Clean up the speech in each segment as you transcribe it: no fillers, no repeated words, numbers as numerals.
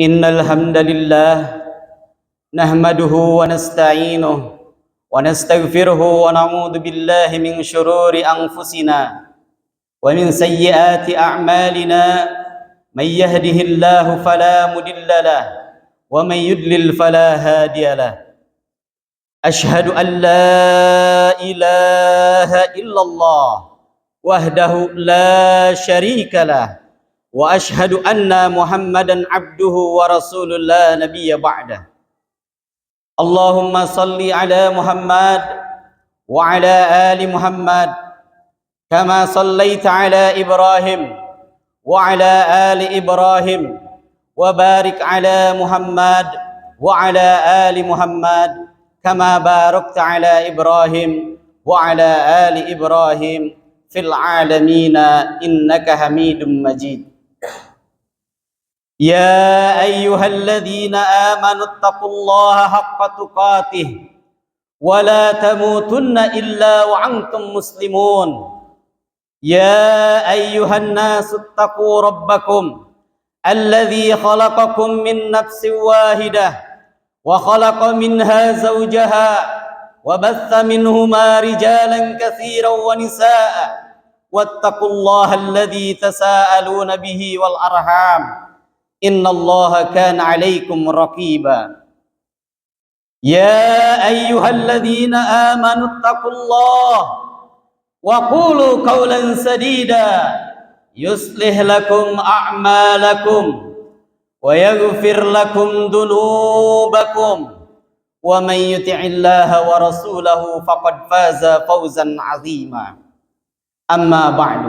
إن الحمد لله نحمده ونستعينه ونستغفره ونعوذ بالله من شرور أنفسنا ومن سيئات أعمالنا من يهده الله فلا مضل له ومن يضلل فلا هادي له أشهد أن لا إله إلا الله وحده لا شريك له وأشهد أن محمدا عبده ورسوله لا نبي بعده اللهم صل على محمد وعلى آل محمد كما صليت على إبراهيم وعلى آل إبراهيم وبارك على محمد وعلى آل محمد كما باركت على إبراهيم وعلى آل إبراهيم في العالمين إنك حميد مجيد يا أيها الذين آمنوا اتقوا الله حق تقاته ولا تموتن إلا وأنتم مسلمون يا أيها الناس اتقوا ربكم الذي خلقكم من نفس واحدة وخلق منها زوجها وبث منهما رجالا كثيرا ونساء واتقوا الله الذي تساءلون به والأرحام إن الله كان عليكم رقيبا يا أيها الذين آمنوا اتقوا الله وقولوا قولا سديدا يصلح لكم أعمالكم ويغفر لكم ذنوبكم ومن يطع الله ورسوله فقد فاز فوزا عظيما أما بعد.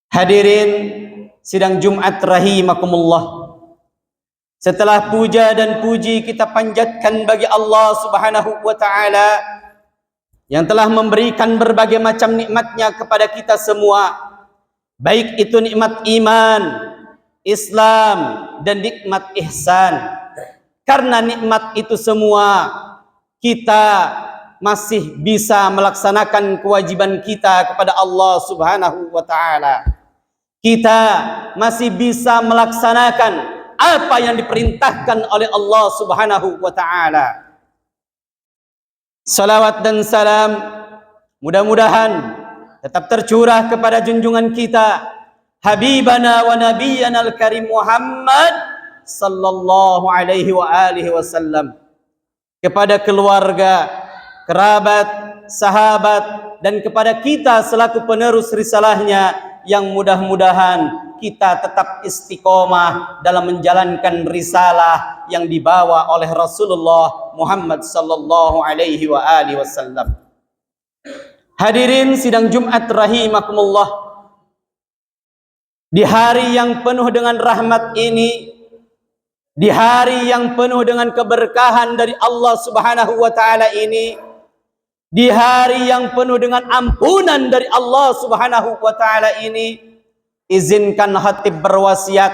Hadirin sidang Jumat rahimakumullah. Setelah puja dan puji kita panjatkan bagi Allah Subhanahu wa taala yang telah memberikan berbagai macam nikmatnya kepada kita semua, baik itu nikmat iman, Islam dan nikmat ihsan. Karena nikmat itu semua kita masih bisa melaksanakan kewajiban kita kepada Allah Subhanahu wa taala. Kita masih bisa melaksanakan apa yang diperintahkan oleh Allah Subhanahu wa taala. Salawat dan salam mudah-mudahan tetap tercurah kepada junjungan kita Habibana wa Nabiyana al-Karim Muhammad sallallahu alaihi wa alihi wasallam, kepada keluarga, kerabat, sahabat dan kepada kita selaku penerus risalahnya, yang mudah-mudahan kita tetap istiqomah dalam menjalankan risalah yang dibawa oleh Rasulullah Muhammad sallallahu alaihi wa alihi wasallam. Hadirin sidang Jumat rahimakumullah. Di hari yang penuh dengan rahmat ini, di hari yang penuh dengan keberkahan dari Allah Subhanahu wa taala ini, di hari yang penuh dengan ampunan dari Allah Subhanahu wa taala ini, izinkan khatib berwasiat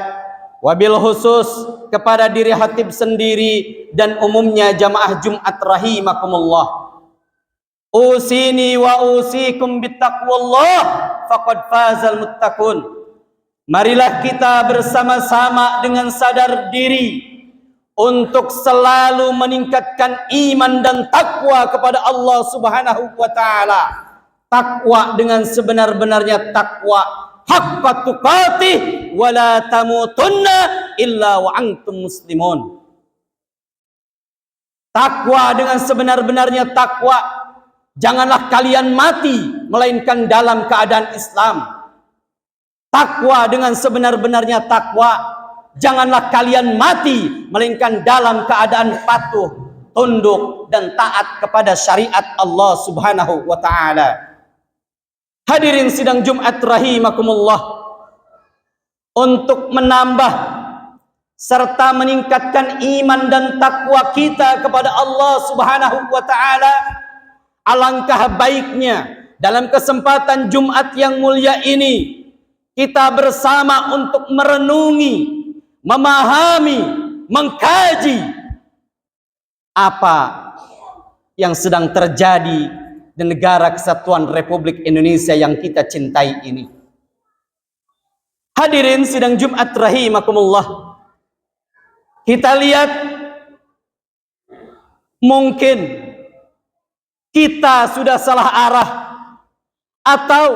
wabil khusus kepada diri khatib sendiri dan umumnya jamaah Jumat rahimakumullah. Usini wa usikum bittaqwallah faqad fazal muttaqun. Marilah kita bersama-sama dengan sadar diri untuk selalu meningkatkan iman dan takwa kepada Allah Subhanahu wa taala. Takwa dengan sebenar-benarnya takwa, haqqa tuqatih wa la tamutunna illa wa antum muslimun. Takwa dengan sebenar-benarnya takwa, janganlah kalian mati melainkan dalam keadaan Islam. Takwa dengan sebenar-benarnya takwa, janganlah kalian mati melainkan dalam keadaan patuh, tunduk dan taat kepada syariat Allah Subhanahu wa taala. Hadirin sidang Jumat rahimakumullah, untuk menambah serta meningkatkan iman dan takwa kita kepada Allah Subhanahu wa taala, alangkah baiknya dalam kesempatan Jumat yang mulia ini kita bersama untuk merenungi, memahami, mengkaji apa yang sedang terjadi di negara kesatuan Republik Indonesia yang kita cintai ini. Hadirin sidang Jumat rahimakumullah. Kita lihat mungkin kita sudah salah arah atau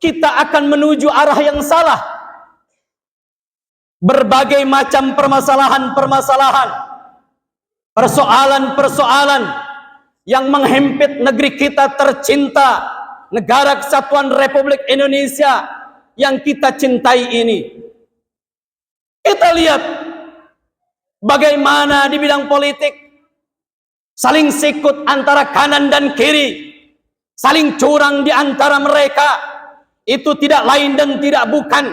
kita akan menuju arah yang salah. Berbagai macam permasalahan-permasalahan, persoalan-persoalan yang menghimpit negeri kita tercinta, negara kesatuan Republik Indonesia yang kita cintai ini. Kita lihat bagaimana di bidang politik saling sikut antara kanan dan kiri, saling curang di antara mereka. Itu tidak lain dan tidak bukan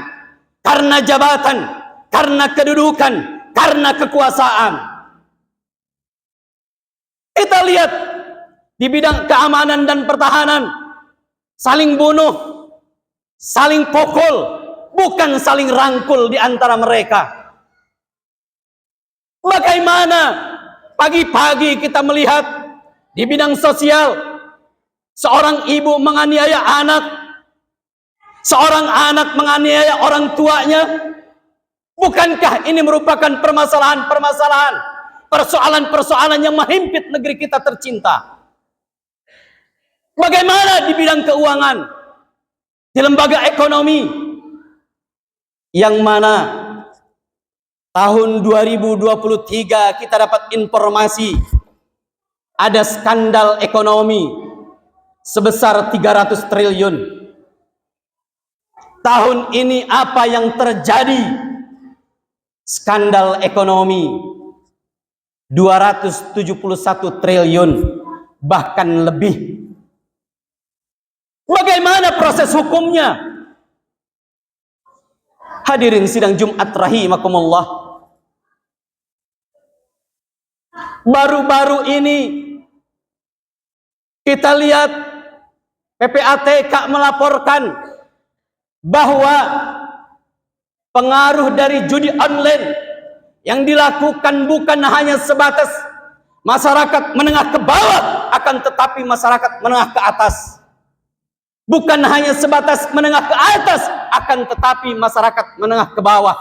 karena jabatan, karena kedudukan, karena kekuasaan. Kita lihat di bidang keamanan dan pertahanan, saling bunuh, saling pukul, bukan saling rangkul di antara mereka. Bagaimana pagi-pagi kita melihat di bidang sosial, seorang ibu menganiaya anak, seorang anak menganiaya orang tuanya. Bukankah ini merupakan permasalahan-permasalahan, persoalan-persoalan yang menghimpit negeri kita tercinta? Bagaimana di bidang keuangan, di lembaga ekonomi, yang mana tahun 2023 kita dapat informasi ada skandal ekonomi sebesar 300 triliun. Tahun ini apa yang terjadi? Skandal ekonomi 271 triliun bahkan lebih. Bagaimana proses hukumnya? Hadirin sidang Jumat rahimakumullah. Baru-baru ini kita lihat PPATK melaporkan bahwa pengaruh dari judi online yang dilakukan bukan hanya sebatas masyarakat menengah ke bawah, akan tetapi masyarakat menengah ke atas. Bukan hanya sebatas menengah ke atas, akan tetapi masyarakat menengah ke bawah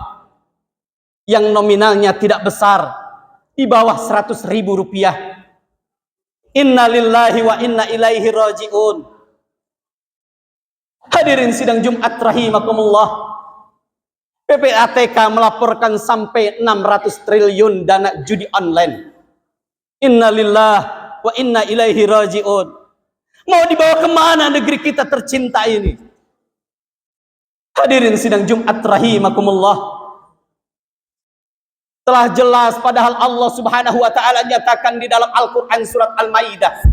yang nominalnya tidak besar, di bawah 100.000 rupiah. Inna lillahi wa inna ilaihi raji'un. Hadirin sidang Jumat rahimakumullah. PPATK melaporkan sampai 600 triliun dana judi online. Inna lillahi wa inna ilaihi raji'un. Mau dibawa kemana negeri kita tercinta ini? Hadirin sidang Jumat rahimakumullah. Telah jelas padahal Allah Subhanahu wa taala nyatakan di dalam Al-Qur'an surat Al-Maidah.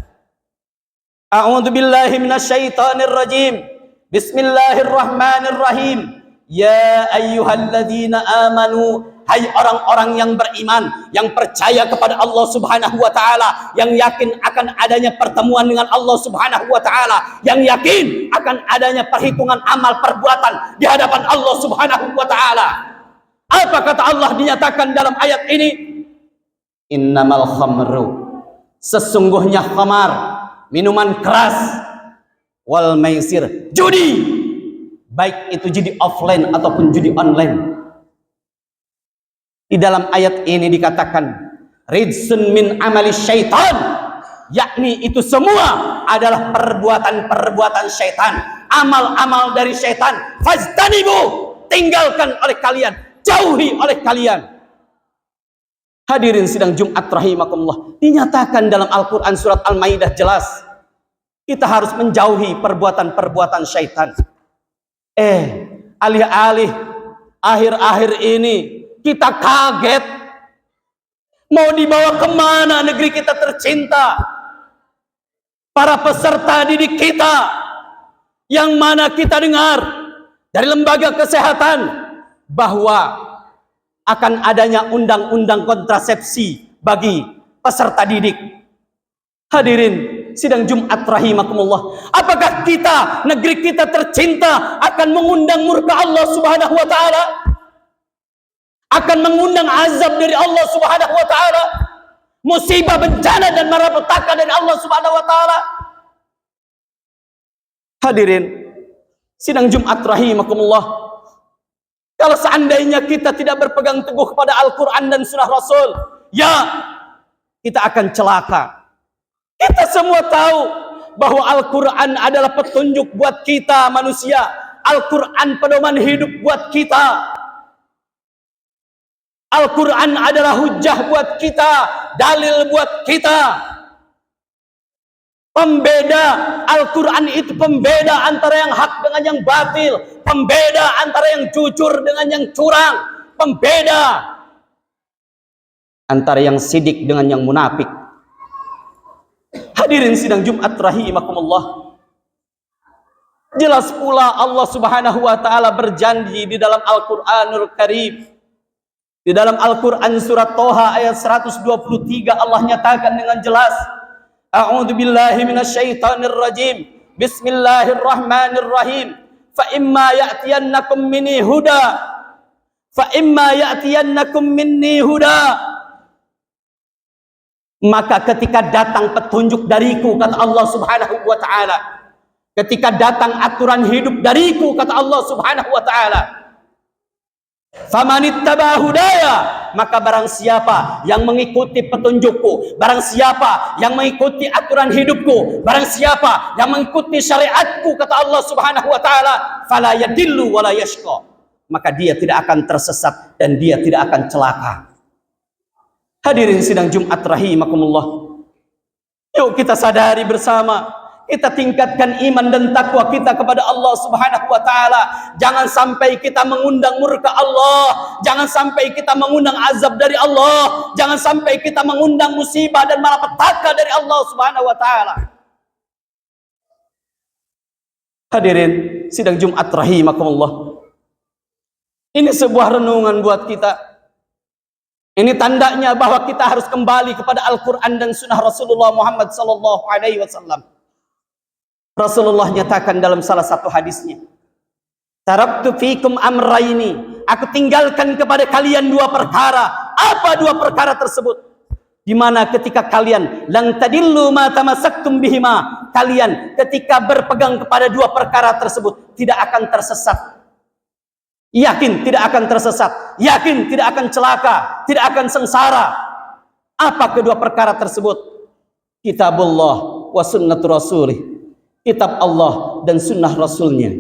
A'udzu billahi minasyaitonir rajim. Bismillahirrahmanirrahim. Ya ayyuhalladzina amanu, hai orang-orang yang beriman, yang percaya kepada Allah Subhanahu wa taala, yang yakin akan adanya pertemuan dengan Allah Subhanahu wa taala, yang yakin akan adanya perhitungan amal perbuatan di hadapan Allah Subhanahu wa taala. Apa kata Allah dinyatakan dalam ayat ini? Innamal khamru, sesungguhnya khamar, minuman keras, wal maisir, judi, baik itu judi offline ataupun judi online. Di dalam ayat ini dikatakan rijsun min amali syaitan, yakni itu semua adalah perbuatan-perbuatan syaitan, amal-amal dari syaitan. Fajtanibu, tinggalkan oleh kalian, jauhi oleh kalian. Hadirin sidang Jumat rahimakumullah, dinyatakan dalam Al-Quran surat Al-Maidah jelas kita harus menjauhi perbuatan-perbuatan syaitan. Alih-alih akhir-akhir ini kita kaget, mau dibawa kemana negeri kita tercinta? Para peserta didik kita, yang mana kita dengar dari lembaga kesehatan bahwa akan adanya undang-undang kontrasepsi bagi peserta didik. Hadirin sidang Jumat rahimakumullah, apakah kita, negeri kita tercinta, akan mengundang murka Allah Subhanahu wa taala? Akan mengundang azab dari Allah Subhanahu wa taala? Musibah, bencana dan malapetaka dari Allah Subhanahu wa taala? Hadirin sidang Jumat rahimakumullah, Kalau seandainya kita tidak berpegang teguh kepada Al-Quran dan Sunnah Rasul, ya, kita akan celaka. Kita semua tahu bahwa Al-Quran adalah petunjuk buat kita manusia. Al-Quran pedoman hidup buat kita. Al-Quran adalah hujah buat kita, dalil buat kita. Pembeda, Al-Quran itu pembeda antara yang hak dengan yang batil, pembeda antara yang jujur dengan yang curang, pembeda antara yang sidik dengan yang munafik. Hadirin sidang Jumat rahimakumullah. Jelas pula Allah Subhanahu wa taala berjanji di dalam Al-Qur'anul Karim. Di dalam Al-Qur'an surat Toha ayat 123 Allah nyatakan dengan jelas, A'udzu billahi minasyaitonir rajim. Bismillahirrahmanirrahim. Fa imma ya'tiyannakum minni huda. Fa imma ya'tiyannakum minni huda. Maka ketika datang petunjuk dariku, kata Allah Subhanahu wa taala, ketika datang aturan hidup dariku, kata Allah Subhanahu wa taala, famanittaba hudaya, maka barang siapa yang mengikuti petunjukku, barang siapa yang mengikuti aturan hidupku, barang siapa yang mengikuti syariatku, kata Allah Subhanahu wa taala, fala yadillu wala yashqa, maka dia tidak akan tersesat dan dia tidak akan celaka. Hadirin sidang Jumat rahimakumullah. Yuk kita sadari bersama, kita tingkatkan iman dan takwa kita kepada Allah Subhanahu wa taala. Jangan sampai kita mengundang murka Allah, jangan sampai kita mengundang azab dari Allah, jangan sampai kita mengundang musibah dan malapetaka dari Allah Subhanahu wa taala. Hadirin sidang Jumat rahimakumullah. Ini sebuah renungan buat kita. Ini tandanya bahwa kita harus kembali kepada Al-Quran dan Sunnah Rasulullah Muhammad sallallahu alaihi wasallam. Rasulullah nyatakan dalam salah satu hadisnya, taraktu fikum amraini, aku tinggalkan kepada kalian dua perkara. Apa dua perkara tersebut? Di mana ketika kalian lang tadillu ma tamassaktum bihima, kalian ketika berpegang kepada dua perkara tersebut tidak akan tersesat. Yakin tidak akan tersesat, yakin tidak akan celaka, tidak akan sengsara. Apa kedua perkara tersebut? Kitabullah wa sunnatu rasulih, kitab Allah dan sunnah Rasulnya.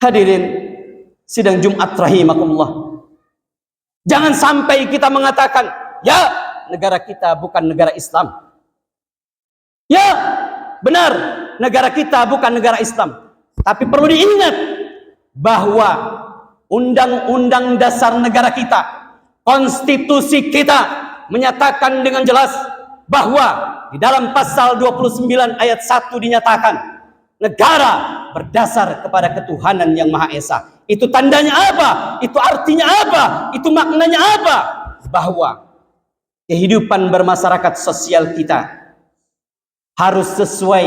Hadirin sidang Jumat rahimakumullah. Jangan sampai kita mengatakan, ya, negara kita bukan negara Islam. Ya, benar, negara kita bukan negara Islam. Tapi perlu diingat bahwa undang-undang dasar negara kita, konstitusi kita menyatakan dengan jelas bahwa di dalam pasal 29 ayat 1 dinyatakan negara berdasar kepada ketuhanan yang Maha Esa. Itu tandanya apa? Itu artinya apa? Itu maknanya apa? Bahwa kehidupan bermasyarakat sosial kita harus sesuai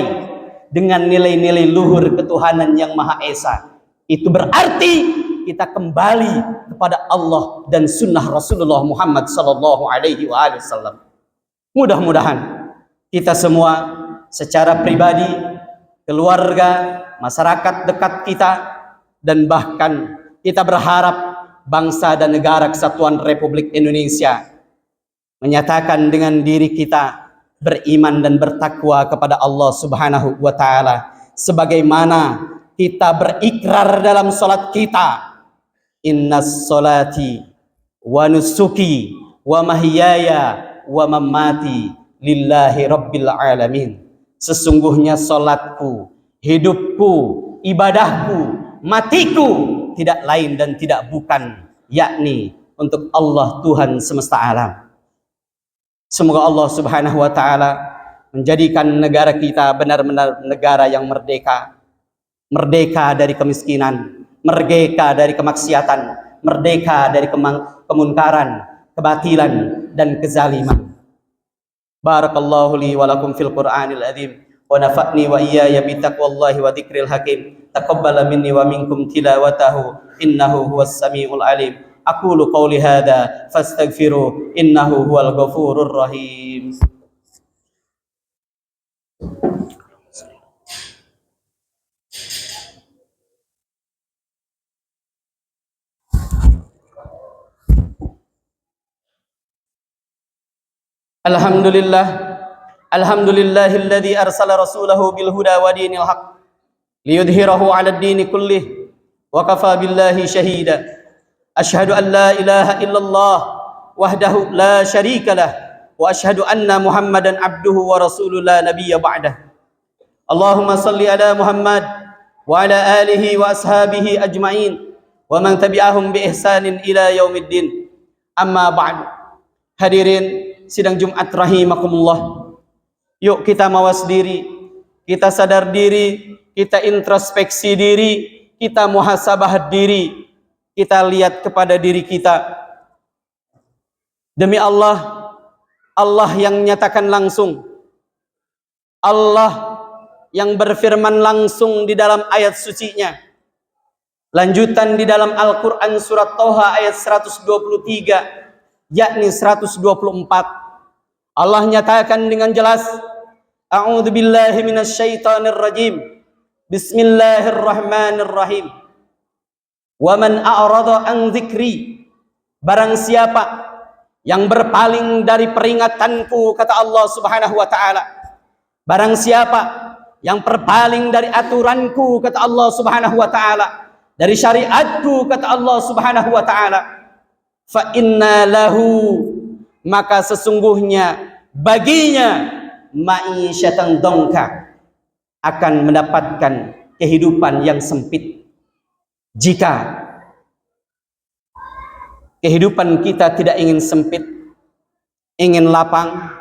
dengan nilai-nilai luhur ketuhanan yang Maha Esa. Itu berarti kita kembali kepada Allah dan sunnah Rasulullah Muhammad sallallahu alaihi wasallam. Mudah-mudahan kita semua secara pribadi, keluarga, masyarakat dekat kita, dan bahkan kita berharap bangsa dan negara kesatuan Republik Indonesia menyatakan dengan diri kita beriman dan bertakwa kepada Allah Subhanahu wa taala sebagaimana kita berikrar dalam salat kita, innas salati wa nusuki wa mahyaya wa mamati lillahi rabbil alamin. Sesungguhnya salatku, hidupku, ibadahku, matiku tidak lain dan tidak bukan, yakni untuk Allah Tuhan semesta alam. Semoga Allah Subhanahu wa taala menjadikan negara kita benar-benar negara yang merdeka. Merdeka dari kemiskinan, merdeka dari kemaksiatan, merdeka dari kemunkaran, kebatilan dan kezaliman. Barakallahu li wa lakum fil Qur'anil azim wa nafa'ni wa iyaya bi taqwallahi wa dzikril hakim. Taqabbala minni wa minkum tilawatahu innahu huwas samiul alim. Aqulu qawli hadza fastaghfiru innahu huwal ghafurur rahim. Alhamdulillah, alhamdulillahilladzi arsala rasulahu bil huda wa dinil haq liyudhhirahu 'alad dini kullih wa kafa billahi shahida. Asyhadu an la ilaha illallah wahdahu la syarika lah wa asyhadu anna Muhammadan abduhu wa rasuluhu la nabiyya ba'dah. Allahumma salli ala Muhammad wa ala alihi wa ashabihi ajma'in wa man tabi'ahum bi ihsanin ila yaumiddin. Amma ba'du. Hadirin sidang Jumat rahimakumullah. Yuk kita mawas diri, kita sadar diri, kita introspeksi diri, kita muhasabah diri, kita lihat kepada diri kita. Demi Allah, Allah yang nyatakan langsung, Allah yang berfirman langsung di dalam ayat sucinya, lanjutan di dalam Al-Quran surat Toha ayat 123, yakni 124. Allah nyatakan dengan jelas, A'udzu billahi minasyaitonir rajim. Bismillahirrahmanirrahim. Wa man a'rada an dzikri, barang siapa yang berpaling dari peringatanku, kata Allah Subhanahu wa taala. Barang siapa yang berpaling dari aturanku, kata Allah Subhanahu wa taala, dari syariatku, kata Allah Subhanahu wa taala, fa inna lahu, maka sesungguhnya baginya ma'isyatan dongka, akan mendapatkan kehidupan yang sempit. Jika kehidupan kita tidak ingin sempit, ingin lapang,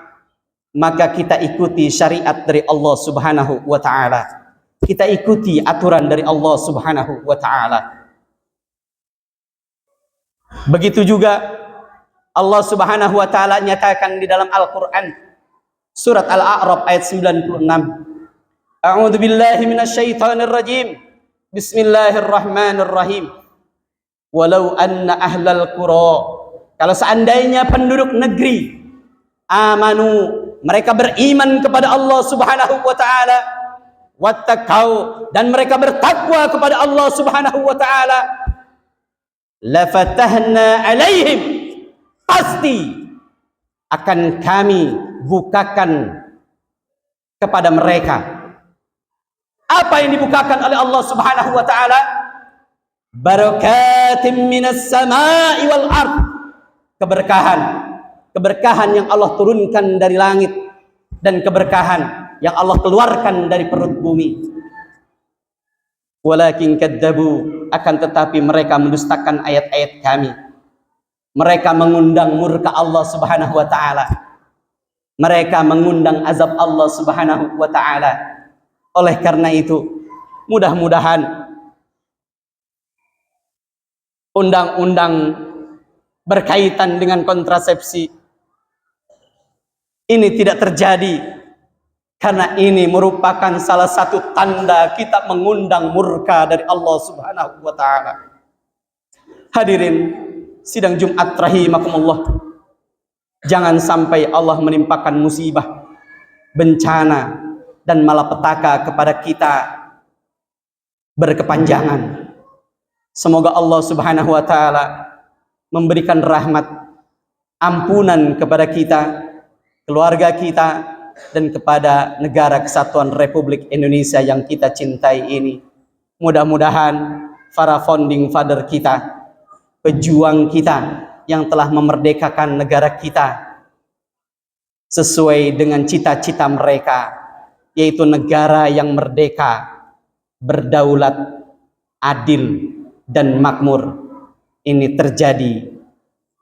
maka kita ikuti syariat dari Allah Subhanahu wa taala. Kita ikuti aturan dari Allah Subhanahu wa taala. Begitu juga Allah Subhanahu wa taala nyatakan di dalam Al-Qur'an surat Al-A'raf ayat 96. A'udzu billahi minasyaitonir rajim. Bismillahirrahmanirrahim. Walau anna ahlal qura, kalau seandainya penduduk negeri amanu, mereka beriman kepada Allah Subhanahu wa taala, wattaqau, dan mereka bertakwa kepada Allah Subhanahu wa taala, lafatahna alaihim, pasti akan kami bukakan kepada mereka. Apa yang dibukakan oleh Allah Subhanahu wa taala? Barakatim minas sama'i wal ard, keberkahan, keberkahan yang Allah turunkan dari langit, dan keberkahan yang Allah keluarkan dari perut bumi. Walakin kadzabu, akan tetapi mereka mendustakan ayat-ayat kami. Mereka mengundang murka Allah Subhanahu wa taala. Mereka mengundang azab Allah Subhanahu wa taala. Oleh karena itu, mudah-mudahan undang-undang berkaitan dengan kontrasepsi ini tidak terjadi, karena ini merupakan salah satu tanda kita mengundang murka dari Allah Subhanahu wa taala. Hadirin sidang Jumat rahimakumullah, jangan sampai Allah menimpakan musibah, bencana, dan malapetaka kepada kita berkepanjangan. Semoga Allah Subhanahu wa taala memberikan rahmat, ampunan kepada kita, keluarga kita, dan kepada negara kesatuan Republik Indonesia yang kita cintai ini. Mudah-mudahan para founding father kita, pejuang kita yang telah memerdekakan negara kita sesuai dengan cita-cita mereka, yaitu negara yang merdeka, berdaulat, adil, dan makmur, ini terjadi,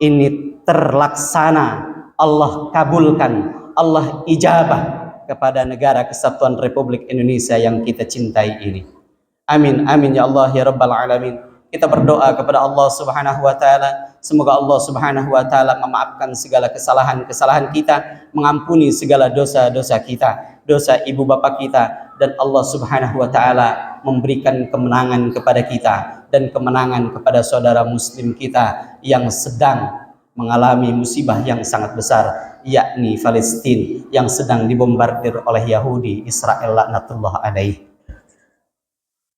ini terlaksana, Allah kabulkan, Allah ijabah kepada negara kesatuan Republik Indonesia yang kita cintai ini. Amin, amin ya Allah ya Rabbal Alamin. Kita berdoa kepada Allah Subhanahu wa taala, semoga Allah Subhanahu wa taala memaafkan segala kesalahan-kesalahan kita, mengampuni segala dosa-dosa kita, dosa ibu bapak kita, dan Allah Subhanahu wa taala memberikan kemenangan kepada kita dan kemenangan kepada saudara muslim kita yang sedang mengalami musibah yang sangat besar, yakni Palestina yang sedang dibombardir oleh Yahudi Israel laknatullah alaih.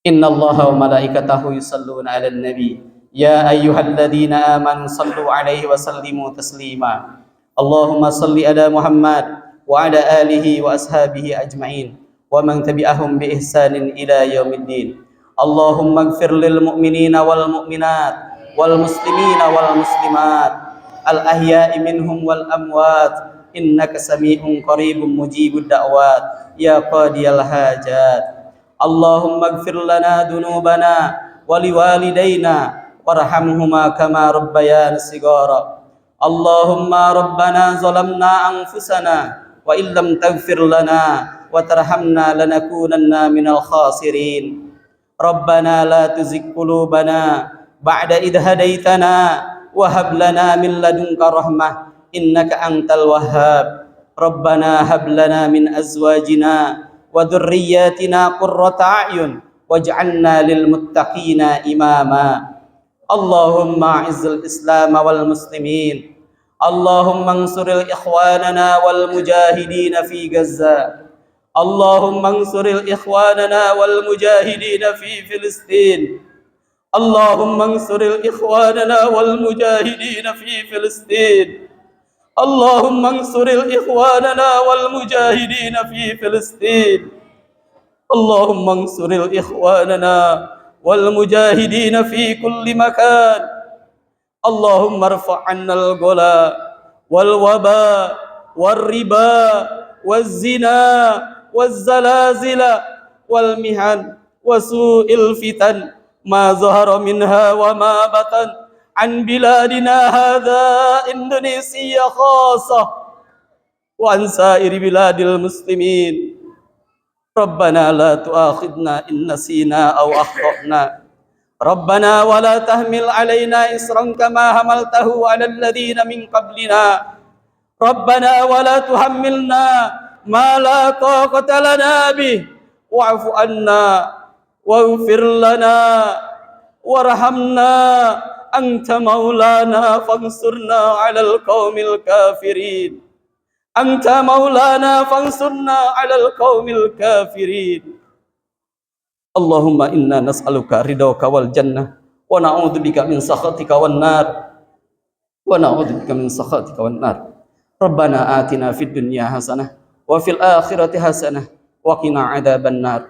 Innallaha wa malaikatahu yusalluna 'alan nabi ya ayyuhalladzina amanu sallu 'alaihi wa sallimu taslima. Allahumma salli ala Muhammad wa ala alihi wa ashabihi ajma'in wa man tabi'ahum bi ihsanin ila yaumiddin. Allahumma ighfir lil mu'minina wal mu'minat wal muslimina wal muslimat al ahya'i minhum wal amwat innaka sami'un qaribun mujibud da'wat ya qadiyal hajat. Allahumma ighfir lana dunubana wa liwalidayna warhamhuma kama rabbayana sigara. Allahumma rabbana zalamna anfusana wa illam taghfir lana wa tarhamna lanakunanna minal khasirin. Rabbana la tuzigh qulubana ba'da idh hadaitana wa hab lana min ladunka rahmah innaka antal wahhab. Rabbana hab lana min azwajina wa dhurriyyatina qurrata a'yun waj'alna lil muttaqina imama. Allahumma izzil Islam wal muslimin. Allahumma ansuril ikhwanana wal mujahidin fi Gaza. Allahumma ansuril ikhwanana wal mujahidin fi Filistin. Allahumma ansuril ikhwanana wal mujahidin fi Filistin. Allahumma ansuril ikhwanana wal mujahidin fi Filistin. Allahumma ansuril ikhwanana والمجاهدين في كل مكان. اللهم ارفع عنا الغلا والوباء والربا والزنا والزلازل والمحن وسوء الفتن ما ظهر منها وما بطن عن بلادنا هذا إندونيسيا خاصة وعن سائر بلاد المسلمين. ربنا لا تؤاخذنا إن نسينا أو أخطأنا. ربنا ولا تحمل علينا إصرا كما حملته على الذين من قبلنا. ربنا ولا تحملنا ما لا طاقة لنا به واعف عنا واغفر لنا وارحمنا أنت مولانا فانصرنا على القوم الكافرين. أنت مولانا فانصرنا على القوم الكافرين. اللهم إنا نسألك رضاك والجنة ونعوذ بك من سخطك والنار ربنا آتنا في الدنيا حسنة وفي الآخرة حسنة وقنا عذاب النار.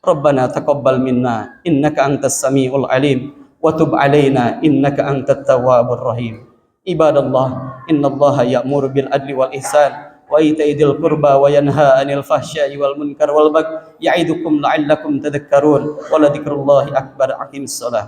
ربنا تقبل منا إنك أنت السميع العليم وتب علينا إنك أنت التواب الرحيم. عباد الله إن الله يأمر بالعدل والإحسان وإيتاء ذي القربى وينهى عن الفحشاء والمنكر والبغي يعظكم لعلكم تذكرون ولذكر الله أكبر. أقم الصلاة.